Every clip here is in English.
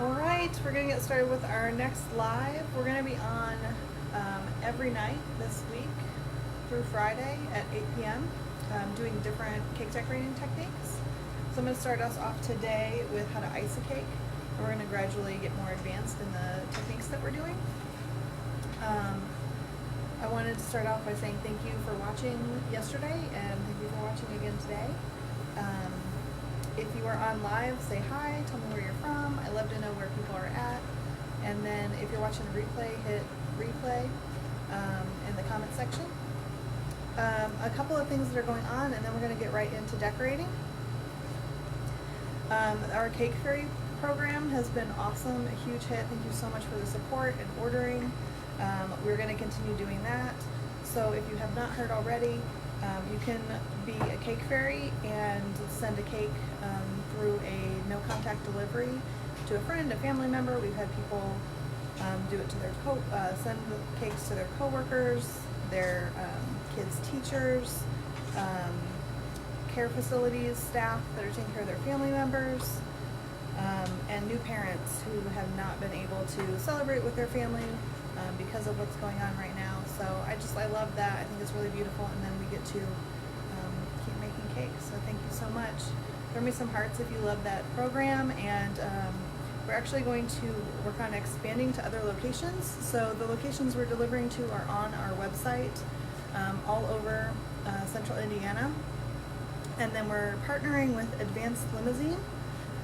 Alright, we're going to get started with our next live. We're going to be on every night this week through Friday at 8 p.m. Doing different cake decorating techniques. So I'm going to start us off today with how to ice a cake. And we're going to gradually get more advanced in the techniques that we're doing. I wanted to start off by saying thank you for watching yesterday and thank you for watching again today. If you are on live, say hi, tell me where you're from. I love to know where people are at. And then if you're watching the replay, hit replay in the comment section. A couple of things that are going on, and then we're going to get right into decorating. Our Cake Fairy program has been awesome, a huge hit. Thank you so much for the support and ordering. We're going to continue doing that. So if you have not heard already, you can be a cake fairy and send a cake through a no contact delivery to a friend, a family member. We've had people do it to their send the cakes to their coworkers, their kids' teachers, care facilities staff that are taking care of their family members, and new parents who have not been able to celebrate with their family because of what's going on right now. So I love that. I think it's really beautiful, and then we get to keep making cakes. So thank you so much. Throw me some hearts if you love that program, and we're actually going to work on expanding to other locations. So the locations we're delivering to are on our website all over central Indiana, and then we're partnering with Advanced Limousine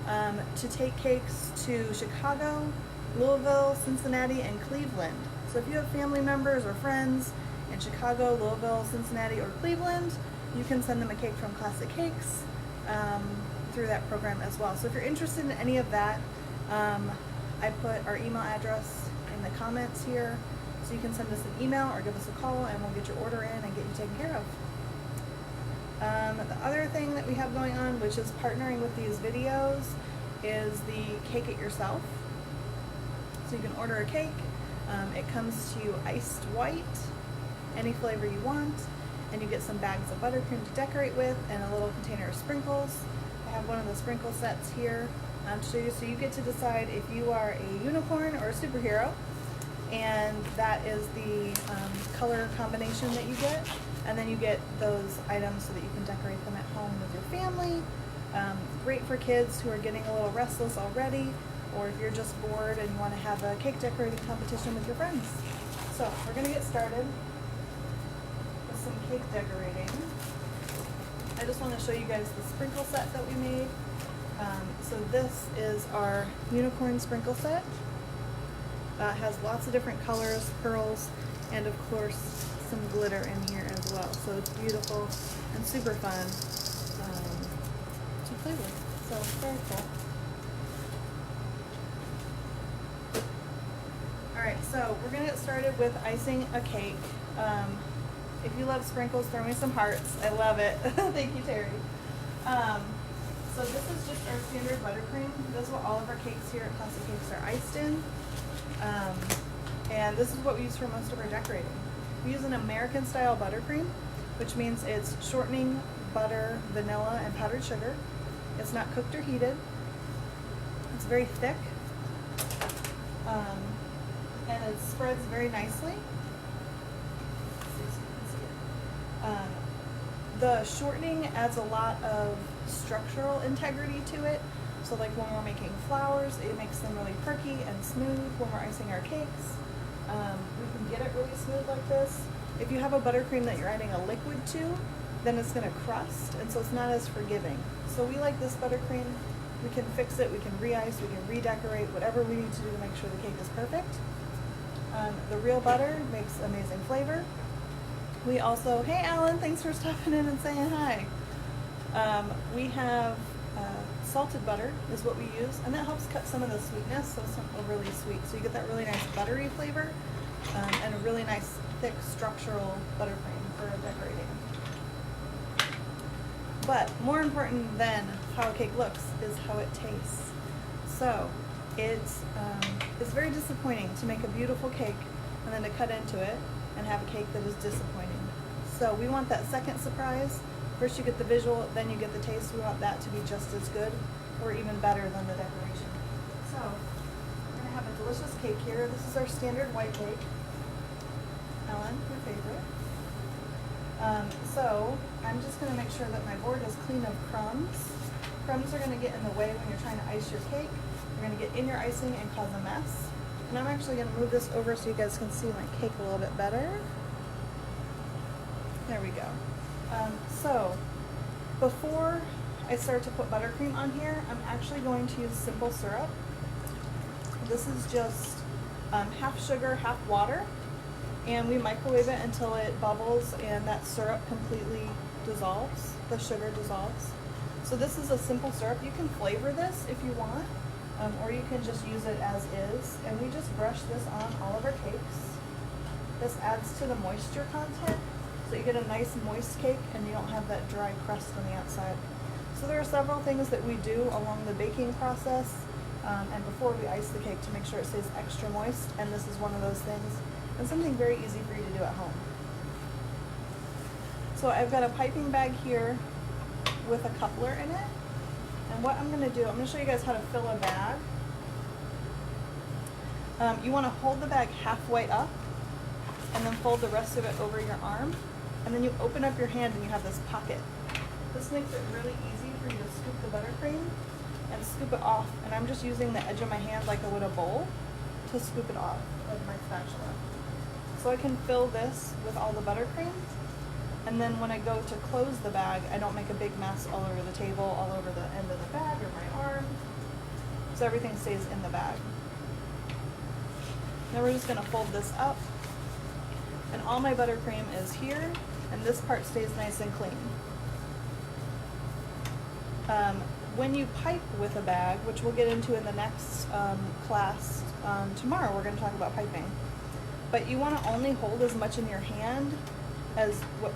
to take cakes to Chicago, Louisville, Cincinnati, and Cleveland. So if you have family members or friends in Chicago, Louisville, Cincinnati, or Cleveland, you can send them a cake from Classic Cakes through that program as well. So if you're interested in any of that, I put our email address in the comments here, so you can send us an email or give us a call, and we'll get your order in and get you taken care of. The other thing that we have going on, which is partnering with these videos, is the Cake It Yourself. So you can order a cake. It comes to you iced white, any flavor you want, and you get some bags of buttercream to decorate with and a little container of sprinkles. I have one of the sprinkle sets here to show you, so you get to decide if you are a unicorn or a superhero, and that is the color combination that you get, and then you get those items so that you can decorate them at home with your family. Great for kids who are getting a little restless already, or if you're just bored and you want to have a cake decorating competition with your friends. So we're going to get started with some cake decorating. I just want to show you guys the sprinkle set that we made. So this is our unicorn sprinkle set. It has lots of different colors, pearls, and of course some glitter in here as well. So it's beautiful and super fun to play with. So very cool. Alright, so we're going to get started with icing a cake. If you love sprinkles, throw me some hearts. I love it. Thank you, Terry. So this is just our standard buttercream. This is what all of our cakes here at Classic Cakes are iced in. And this is what we use for most of our decorating. We use an American style buttercream, which means it's shortening, butter, vanilla, and powdered sugar. It's not cooked or heated. It's very thick. And it spreads very nicely. Let's see so you can see it. The shortening adds a lot of structural integrity to it. So like when we're making flowers, it makes them really perky and smooth when we're icing our cakes. We can get it really smooth like this. If you have a buttercream that you're adding a liquid to, then it's going to crust, and so it's not as forgiving. So we like this buttercream. We can fix it, we can re-ice, we can redecorate, whatever we need to do to make sure the cake is perfect. The real butter makes amazing flavor. We also, hey Alan, thanks for stopping in and saying hi. We have salted butter is what we use, and that helps cut some of the sweetness, so it's not overly sweet. So you get that really nice buttery flavor and a really nice thick structural buttercream for decorating. But more important than how a cake looks is how it tastes. So it's very disappointing to make a beautiful cake and then to cut into it and have a cake that is disappointing. So we want that second surprise. First you get the visual, then you get the taste. We want that to be just as good or even better than the decoration. So I have a delicious cake here. This is our standard white cake. Ellen, your favorite. So I'm just going to make sure that my board is clean of crumbs. Crumbs are going to get in the way when you're trying to ice your cake. They're going to get in your icing and cause a mess. And I'm actually going to move this over so you guys can see my cake a little bit better. There we go. So before I start to put buttercream on here, I'm actually going to use simple syrup. This is just half sugar, half water. And we microwave it until it bubbles and that syrup completely dissolves, the sugar dissolves. So this is a simple syrup. You can flavor this if you want, or you can just use it as is. And we just brush this on all of our cakes. This adds to the moisture content, so you get a nice moist cake and you don't have that dry crust on the outside. So there are several things that we do along the baking process and before we ice the cake to make sure it stays extra moist, and this is one of those things. And something very easy for you to do at home. So I've got a piping bag here with a coupler in it. And what I'm going to do, I'm going to show you guys how to fill a bag. You want to hold the bag halfway up and then fold the rest of it over your arm. And then you open up your hand and you have this pocket. This makes it really easy for you to scoop the buttercream and scoop it off. And I'm just using the edge of my hand like I would a bowl to scoop it off with my spatula. So I can fill this with all the buttercream, and then when I go to close the bag, I don't make a big mess all over the table, all over the end of the bag or my arm, so everything stays in the bag. Now we're just going to fold this up, and all my buttercream is here, and this part stays nice and clean. When you pipe with a bag, which we'll get into in the next class tomorrow, we're going to talk about piping. But you want to only hold as much in your hand as what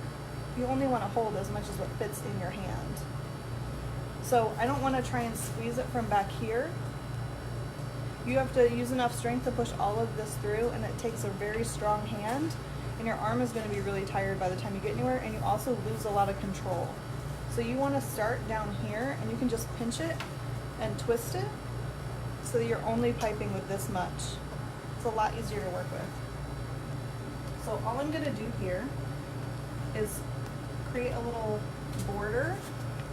you only want to hold as much as what fits in your hand. So I don't want to try and squeeze it from back here. You have to use enough strength to push all of this through, and it takes a very strong hand, and your arm is going to be really tired by the time you get anywhere, and you also lose a lot of control. So you want to start down here, and you can just pinch it and twist it so that you're only piping with this much. It's a lot easier to work with. So all I'm going to do here is create a little border.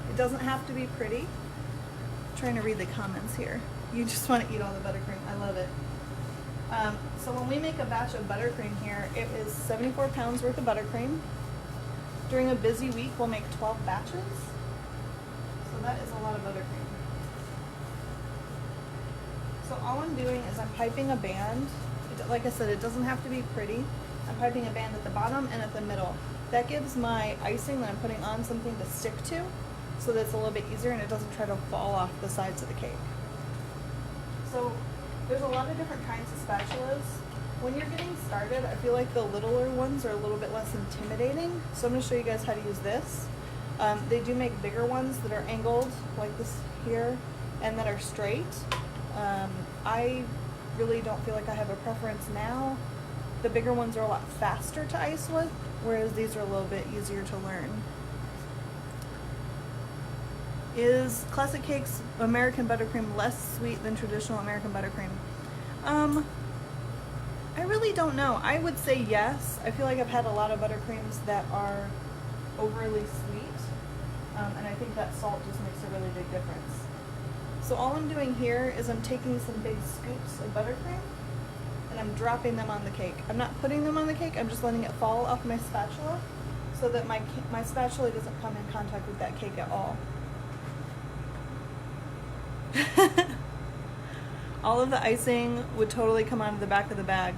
It doesn't have to be pretty. I'm trying to read the comments here. You just want to eat all the buttercream. I love it. So when we make a batch of buttercream here, it is 74 pounds worth of buttercream. During a busy week, we'll make 12 batches. So that is a lot of buttercream. So all I'm doing is I'm piping a band. Like I said, it doesn't have to be pretty. I'm piping a band at the bottom and at the middle. That gives my icing that I'm putting on something to stick to, so that it's a little bit easier and it doesn't try to fall off the sides of the cake. So there's a lot of different kinds of spatulas. When you're getting started, I feel like the littler ones are a little bit less intimidating. So I'm going to show you guys how to use this. They do make bigger ones that are angled, like this here, and that are straight. I really don't feel like I have a preference now. The bigger ones are a lot faster to ice with, whereas these are a little bit easier to learn. Is Classic Cake's American Buttercream less sweet than traditional American Buttercream? I really don't know. I would say yes. I feel like I've had a lot of buttercreams that are overly sweet, and I think that salt just makes a really big difference. So all I'm doing here is I'm taking some big scoops of buttercream and I'm dropping them on the cake. I'm not putting them on the cake, I'm just letting it fall off my spatula so that my spatula doesn't come in contact with that cake at all. All of the icing would totally come out of the back of the bag.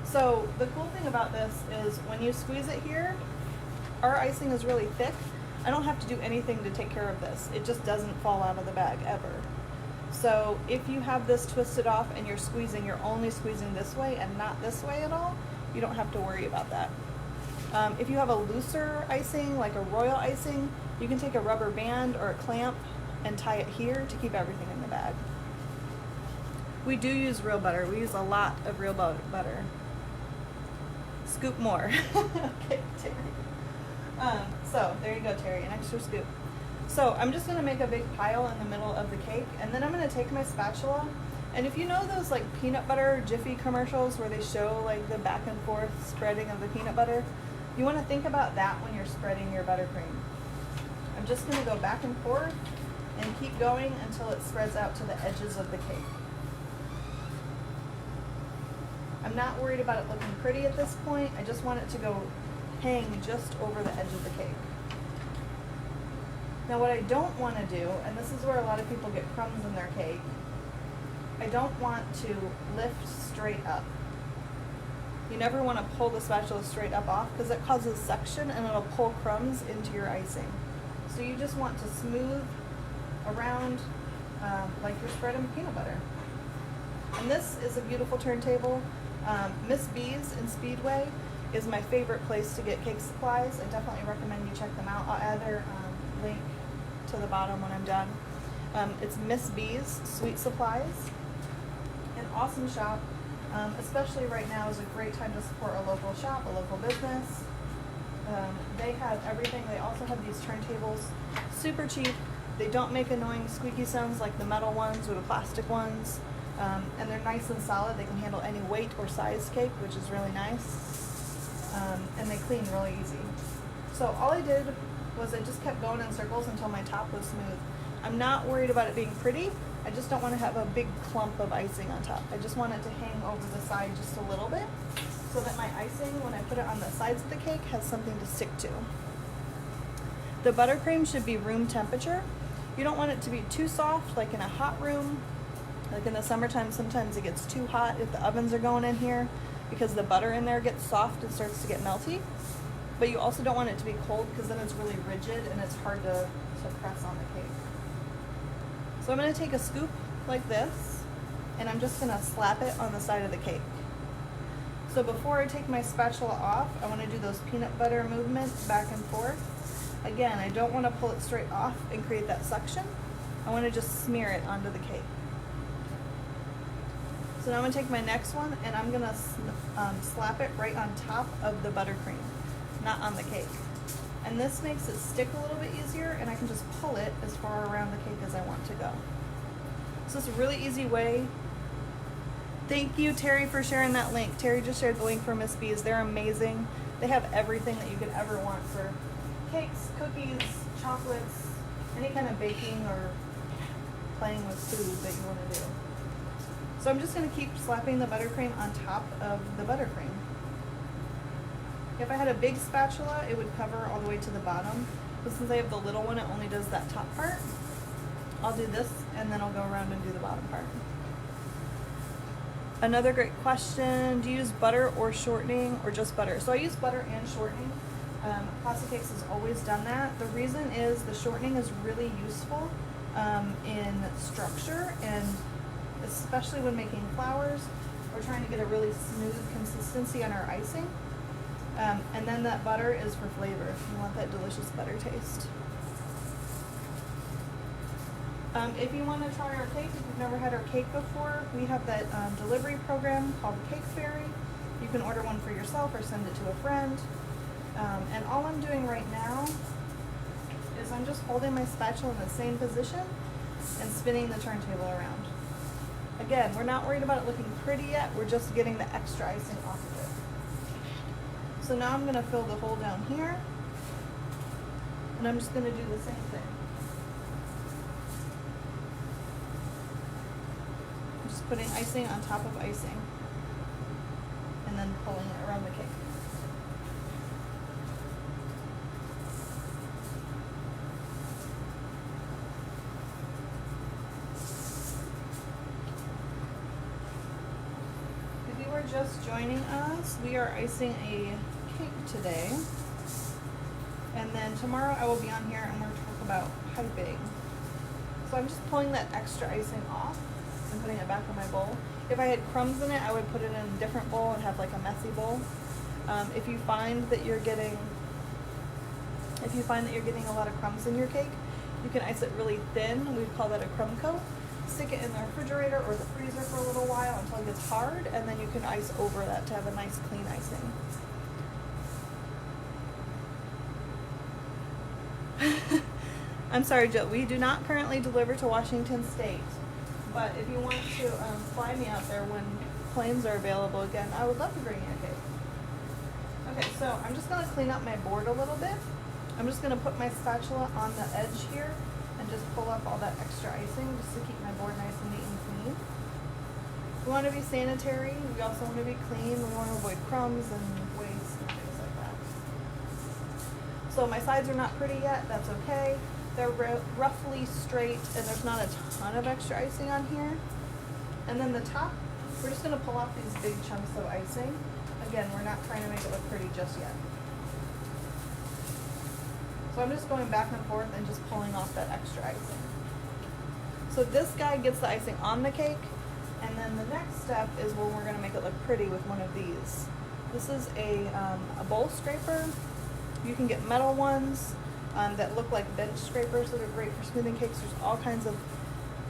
So the cool thing about this is when you squeeze it here, our icing is really thick. I don't have to do anything to take care of this. It just doesn't fall out of the bag ever. So if you have this twisted off and you're squeezing, you're only squeezing this way and not this way at all, you don't have to worry about that. If you have a looser icing, like a royal icing, you can take a rubber band or a clamp and tie it here to keep everything in the bag. We do use real butter. We use a lot of real butter. Scoop more. Okay, Terry. So there you go, Terry, an extra scoop. So I'm just going to make a big pile in the middle of the cake, and then I'm going to take my spatula And if you know those like peanut butter Jiffy commercials where they show like the back and forth spreading of the peanut butter, you want to think about that when you're spreading your buttercream. I'm just going to go back and forth and keep going until it spreads out to the edges of the cake. I'm not worried about it looking pretty at this point. I just want it to go hang just over the edge of the cake. Now what I don't want to do, and this is where a lot of people get crumbs in their cake, I don't want to lift straight up. You never want to pull the spatula straight up off because it causes suction and it'll pull crumbs into your icing. So you just want to smooth around like you're spreading peanut butter. And this is a beautiful turntable. Miss B's in Speedway is my favorite place to get cake supplies. I definitely recommend you check them out. I'll add their link to the bottom when I'm done. It's Miss B's Sweet Supplies. An awesome shop, especially right now is a great time to support a local shop, a local business. They have everything. They also have these turntables, super cheap. They don't make annoying squeaky sounds like the metal ones or the plastic ones. And they're nice and solid. They can handle any weight or size cake, which is really nice. And they clean really easy. So all I did was I just kept going in circles until my top was smooth. I'm not worried about it being pretty. I just don't want to have a big clump of icing on top. I just want it to hang over the side just a little bit so that my icing, when I put it on the sides of the cake, has something to stick to. The buttercream should be room temperature. You don't want it to be too soft, like in a hot room. Like in the summertime, sometimes it gets too hot if the ovens are going in here because the butter in there gets soft and starts to get melty. But you also don't want it to be cold because then it's really rigid and it's hard to press on the cake. So I'm going to take a scoop like this and I'm just going to slap it on the side of the cake. So before I take my spatula off, I want to do those peanut butter movements back and forth. Again, I don't want to pull it straight off and create that suction. I want to just smear it onto the cake. So now I'm going to take my next one and I'm going to slap it right on top of the buttercream, not on the cake. And this makes it stick a little bit easier and I can just pull it as far around the cake as I want to go. So it's a really easy way. Thank you, Terry, for sharing that link. Terry just shared the link for Miss B's. They're amazing. They have everything that you could ever want for cakes, cookies, chocolates, any kind of baking or playing with food that you want to do. So I'm just going to keep slapping the buttercream on top of the buttercream. If I had a big spatula, it would cover all the way to the bottom. But since I have the little one, it only does that top part. I'll do this and then I'll go around and do the bottom part. Another great question, do you use butter or shortening or just butter? So I use butter and shortening. Classic Cakes has always done that. The reason is the shortening is really useful in structure and especially when making flowers. We're trying to get a really smooth consistency on our icing. And then that butter is for flavor. You want that delicious butter taste. If you want to try our cake, if you've never had our cake before, we have that delivery program called Cake Fairy. You can order one for yourself or send it to a friend. And all I'm doing right now is I'm just holding my spatula in the same position and spinning the turntable around. Again, we're not worried about it looking pretty yet, we're just getting the extra icing off of it. So now I'm going to fill the hole down here, and I'm just going to do the same thing. I'm just putting icing on top of icing, and then pulling it around the cake. Just joining us, we are icing a cake today, and then tomorrow I will be on here and we're going to talk about piping. So I'm just pulling that extra icing off and putting it back in my bowl. If I had crumbs in it, I would put it in a different bowl and have like a messy bowl. If you find that you're getting a lot of crumbs in your cake, you can ice it really thin. We'd call that a crumb coat. Stick it in the refrigerator or the freezer for a little while until it gets hard, and then you can ice over that to have a nice clean icing. I'm sorry, Jill, we do not currently deliver to Washington State, But if you want to fly me out there when planes are available again, I would love to bring you a cake. Okay, so I'm just going to clean up my board a little bit. I'm just going to put my spatula on the edge here and just pull up all that extra icing just to keep my board nice and neat and clean. We want to be sanitary. We also want to be clean. We want to avoid crumbs and waste and things like that. So my sides are not pretty yet. That's okay. They're roughly straight and there's not a ton of extra icing on here. And then the top, we're just going to pull off these big chunks of icing. Again, we're not trying to make it look pretty just yet. So I'm just going back and forth and just pulling off that extra icing. So this guy gets the icing on the cake, and then the next step is when we're going to make it look pretty with one of these. This is a bowl scraper. You can get metal ones that look like bench scrapers that are great for smoothing cakes. There's all kinds of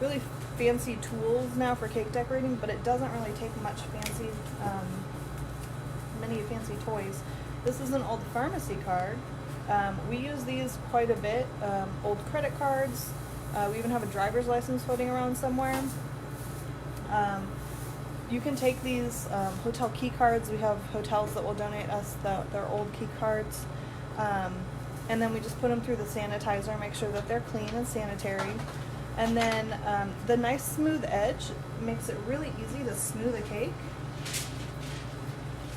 really fancy tools now for cake decorating, but it doesn't really take much many fancy toys. This is an old pharmacy card. We use these quite a bit. Old credit cards. We even have a driver's license floating around somewhere. You can take these hotel key cards. We have hotels that will donate us their old key cards. And then we just put them through the sanitizer, make sure that they're clean and sanitary. And then the nice smooth edge makes it really easy to smooth a cake.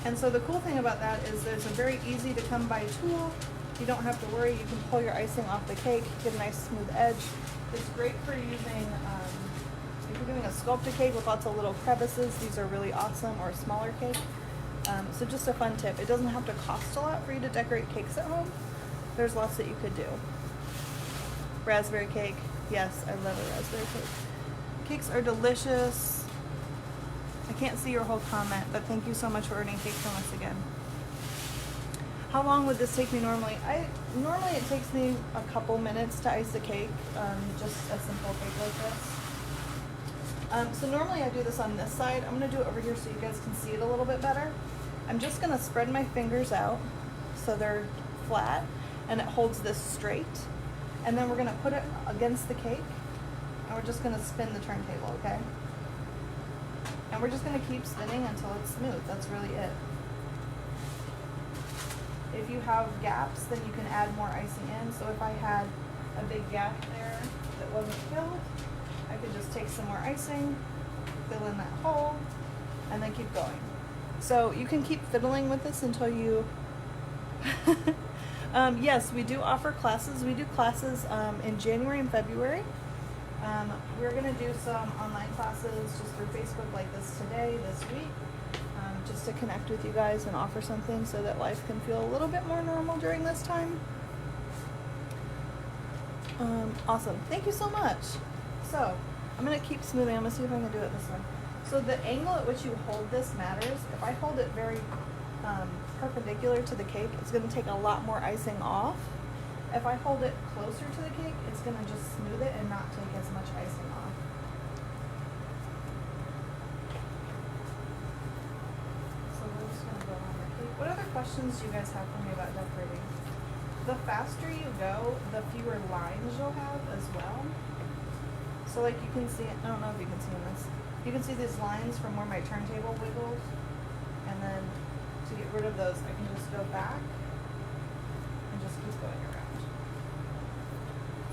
And so the cool thing about that is there's a very easy to come by tool. You don't have to worry. You can pull your icing off the cake, get a nice smooth edge. It's great for using, if you're doing a sculpted cake with lots of little crevices, these are really awesome, or a smaller cake. So just a fun tip. It doesn't have to cost a lot for you to decorate cakes at home. There's lots that you could do. Raspberry cake. Yes, I love a raspberry cake. Cakes are delicious. I can't see your whole comment, but thank you so much for earning cake from us again. How long would this take me normally? Normally it takes me a couple minutes to ice a cake, just a simple cake like this. So normally I do this on this side. I'm going to do it over here so you guys can see it a little bit better. I'm just going to spread my fingers out so they're flat and it holds this straight. And then we're going to put it against the cake and we're just going to spin the turntable, okay? And we're just going to keep spinning until it's smooth. That's really it. If you have gaps, then you can add more icing in. So if I had a big gap there that wasn't filled, I could just take some more icing, fill in that hole, and then keep going. So you can keep fiddling with this until you... yes, we do offer classes. We do classes in January and February. We're going to do some online classes just through Facebook like this today, this week, just to connect with you guys and offer something so that life can feel a little bit more normal during this time. Awesome. Thank you so much. So, I'm going to keep smoothing. I'm going to see if I can do it this way. So the angle at which you hold this matters. If I hold it very perpendicular to the cake, it's going to take a lot more icing off. If I hold it closer to the cake, it's going to just smooth it and not take as much icing off. So we're just going to go on the cake. What other questions do you guys have for me about decorating? The faster you go, the fewer lines you'll have as well. So like you can see, I don't know if you can see in this, you can see these lines from where my turntable wiggles, and then to get rid of those, I can just go back and just keep going around.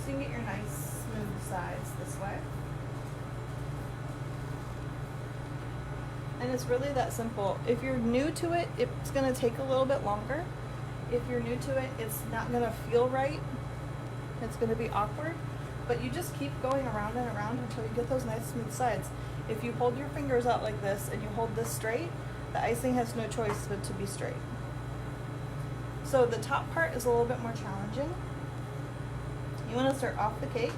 So you can get your nice smooth sides this way. And it's really that simple. If you're new to it, it's going to take a little bit longer. If you're new to it, it's not going to feel right. It's going to be awkward. But you just keep going around and around until you get those nice smooth sides. If you hold your fingers out like this and you hold this straight, the icing has no choice but to be straight. So the top part is a little bit more challenging. You want to start off the cake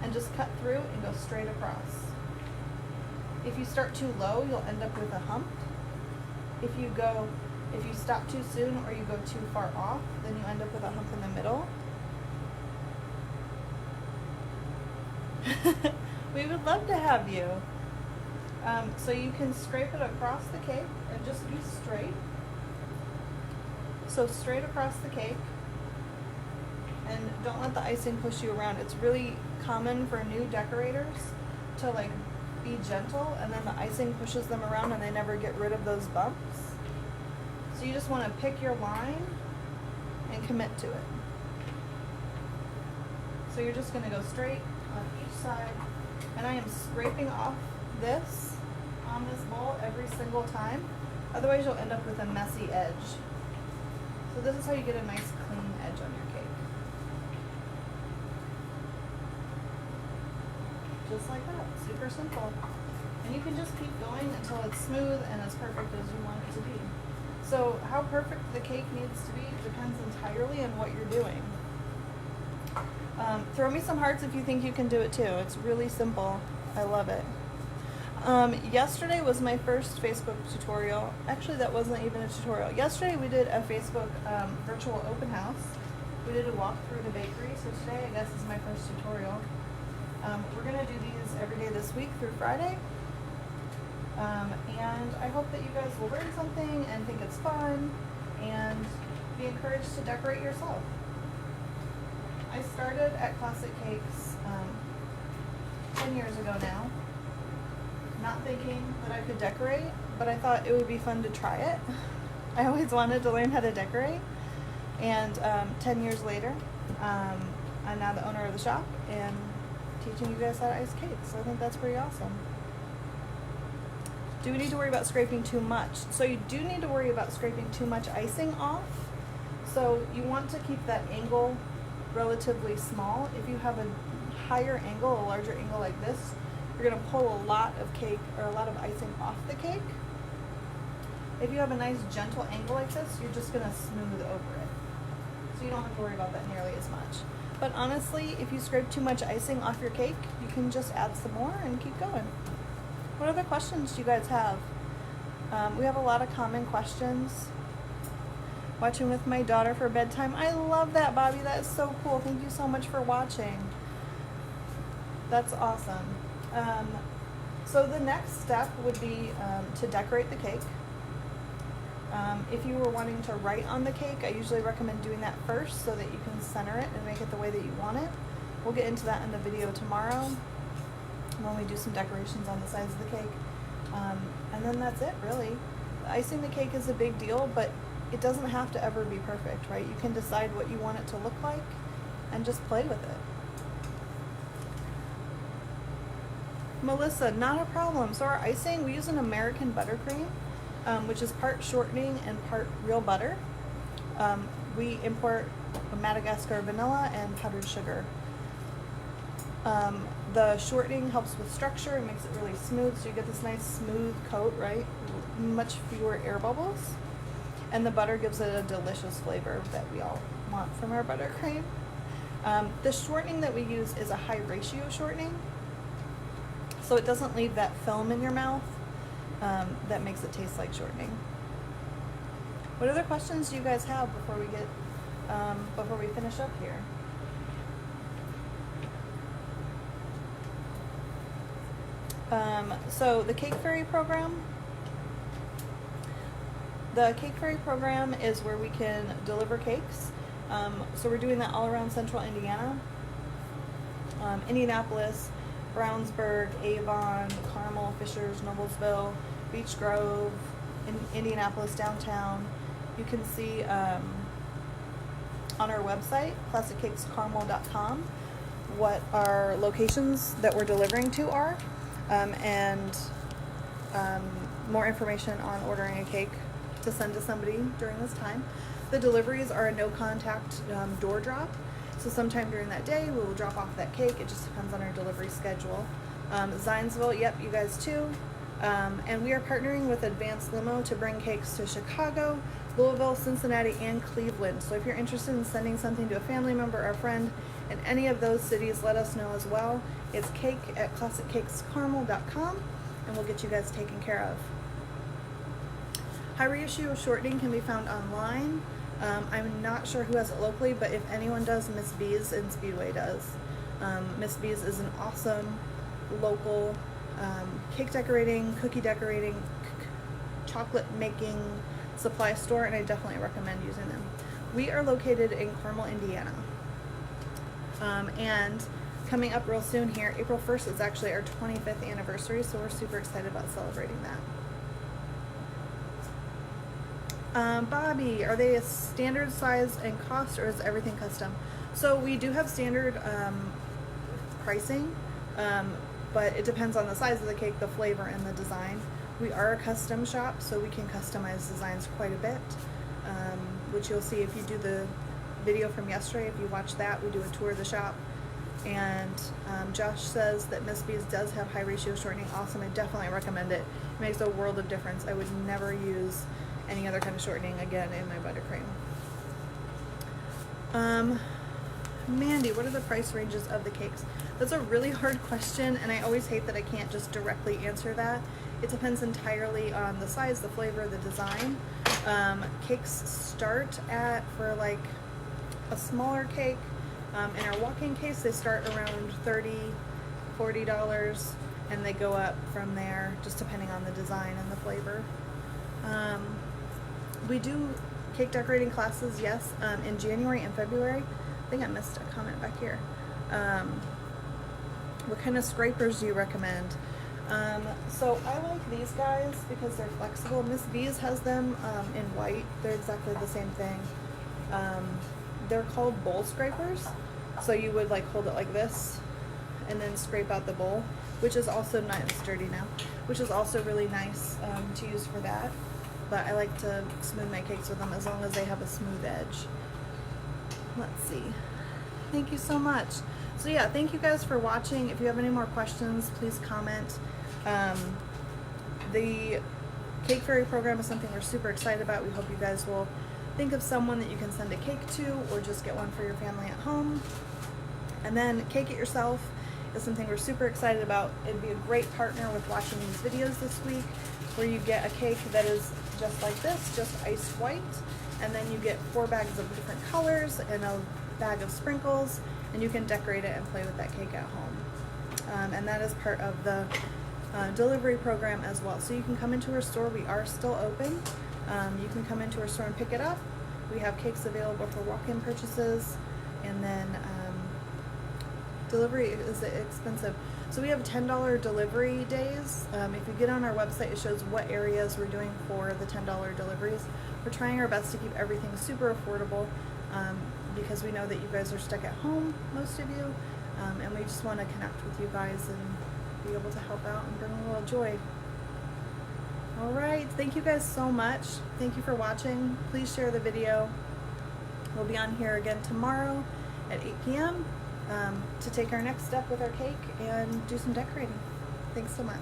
and just cut through and go straight across. If you start too low, you'll end up with a hump. If you stop too soon or you go too far off, then you end up with a hump in the middle. We would love to have you. So you can scrape it across the cake and just be straight. So straight across the cake. And don't let the icing push you around. It's really common for new decorators to like be gentle, and then the icing pushes them around and they never get rid of those bumps. So you just want to pick your line and commit to it. So you're just going to go straight on each side, and I am scraping off this on this bowl every single time. Otherwise you'll end up with a messy edge. So this is how you get a nice clean edge on your cake. Just like that, super simple. And you can just keep going until it's smooth and as perfect as you want it to be. So how perfect the cake needs to be depends entirely on what you're doing. Throw me some hearts if you think you can do it too. It's really simple. I love it. Yesterday was my first Facebook tutorial. Actually, that wasn't even a tutorial. Yesterday we did a Facebook virtual open house. We did a walk through the bakery. So today, I guess, is my first tutorial. We're going to do these every day this week through Friday. And I hope that you guys will learn something and think it's fun and be encouraged to decorate yourself. I started at Classic Cakes 10 years ago now, not thinking that I could decorate, but I thought it would be fun to try it. I always wanted to learn how to decorate, and 10 years later, I'm now the owner of the shop and teaching you guys how to ice cakes. So I think that's pretty awesome. Do we need to worry about scraping too much? So you do need to worry about scraping too much icing off. So you want to keep that angle relatively small. If you have a higher angle, a larger angle like this, you're going to pull a lot of cake or a lot of icing off the cake. If you have a nice gentle angle like this, you're just going to smooth over it. So you don't have to worry about that nearly as much. But honestly, if you scrape too much icing off your cake, you can just add some more and keep going. What other questions do you guys have? We have a lot of common questions. Watching with my daughter for bedtime. I love that, Bobby. That is so cool. Thank you so much for watching. That's awesome. So the next step would be to decorate the cake. If you were wanting to write on the cake, I usually recommend doing that first so that you can center it and make it the way that you want it. We'll get into that in the video tomorrow when we do some decorations on the sides of the cake. And then that's it, really. Icing the cake is a big deal, but it doesn't have to ever be perfect, right? You can decide what you want it to look like and just play with it. Melissa, not a problem. So our icing, we use an American Buttercream, which is part shortening and part real butter. We import Madagascar vanilla and powdered sugar. The shortening helps with structure and makes it really smooth, so you get this nice smooth coat, right? Much fewer air bubbles. And the butter gives it a delicious flavor that we all want from our buttercream. The shortening that we use is a high ratio shortening, so it doesn't leave that film in your mouth that makes it taste like shortening. What other questions do you guys have before we finish up here? So the Cake Fairy program. The Cake Fairy program is where we can deliver cakes. So we're doing that all around central Indiana. Indianapolis, Brownsburg, Avon, Carmel, Fishers, Noblesville, Beech Grove, Indianapolis downtown. You can see on our website, classiccakescarmel.com, what our locations that we're delivering to are, and more information on ordering a cake to send to somebody during this time. The deliveries are a no-contact door drop, so sometime during that day we will drop off that cake. It just depends on our delivery schedule. Zionsville, yep, you guys too. And we are partnering with Advanced Limo to bring cakes to Chicago, Louisville, Cincinnati, and Cleveland. So if you're interested in sending something to a family member or a friend in any of those cities, let us know as well. It's cake@classiccakescarmel.com, and we'll get you guys taken care of. High ratio shortening can be found online. I'm not sure who has it locally, but if anyone does, Miss B's in Speedway does. Miss B's is an awesome local cake decorating, cookie decorating, chocolate making supply store, and I definitely recommend using them. We are located in Carmel, Indiana. And coming up real soon here. April 1st is actually our 25th anniversary, so we're super excited about celebrating that. Bobby, are they a standard size and cost, or is everything custom? So we do have standard pricing, but it depends on the size of the cake, the flavor, and the design. We are a custom shop, so we can customize designs quite a bit, which you'll see if you do the video from yesterday. If you watch that, we do a tour of the shop. And Josh says that Miss B's does have high ratio shortening. Awesome. I definitely recommend it. It makes a world of difference. I would never use any other kind of shortening again in my buttercream. Mandy, what are the price ranges of the cakes? That's a really hard question, and I always hate that I can't just directly answer that. It depends entirely on the size, the flavor, the design. Cakes start at, for like a smaller cake, in our walk-in case, they start around $30, $40, and they go up from there, just depending on the design and the flavor. We do cake decorating classes, yes, in January and February. I think I missed a comment back here. What kind of scrapers do you recommend? So I like these guys because they're flexible. Miss B's has them in white. They're exactly the same thing. They're called bowl scrapers. So you would like hold it like this and then scrape out the bowl, which is also nice. It's dirty now, which is also really nice to use for that. But I like to smooth my cakes with them as long as they have a smooth edge. Let's see. Thank you so much. So yeah, thank you guys for watching. If you have any more questions, please comment. The Cake Fairy program is something we're super excited about. We hope you guys will think of someone that you can send a cake to, or just get one for your family at home. And then Cake It Yourself is something we're super excited about. It'd be a great partner with watching these videos this week, where you get a cake that is just like this, just iced white, and then you get 4 bags of different colors and a bag of sprinkles, and you can decorate it and play with that cake at home. And that is part of the delivery program as well. So you can come into our store. We are still open. You can come into our store and pick it up. We have cakes available for walk-in purchases, and then delivery is expensive. So we have $10 delivery days. If you get on our website, it shows what areas we're doing for the $10 deliveries. We're trying our best to keep everything super affordable, because we know that you guys are stuck at home, most of you, and we just want to connect with you guys and be able to help out and bring a little joy. All right, thank you guys so much. Thank you for watching. Please share the video. We'll be on here again tomorrow at 8 p.m. To take our next step with our cake and do some decorating. Thanks so much.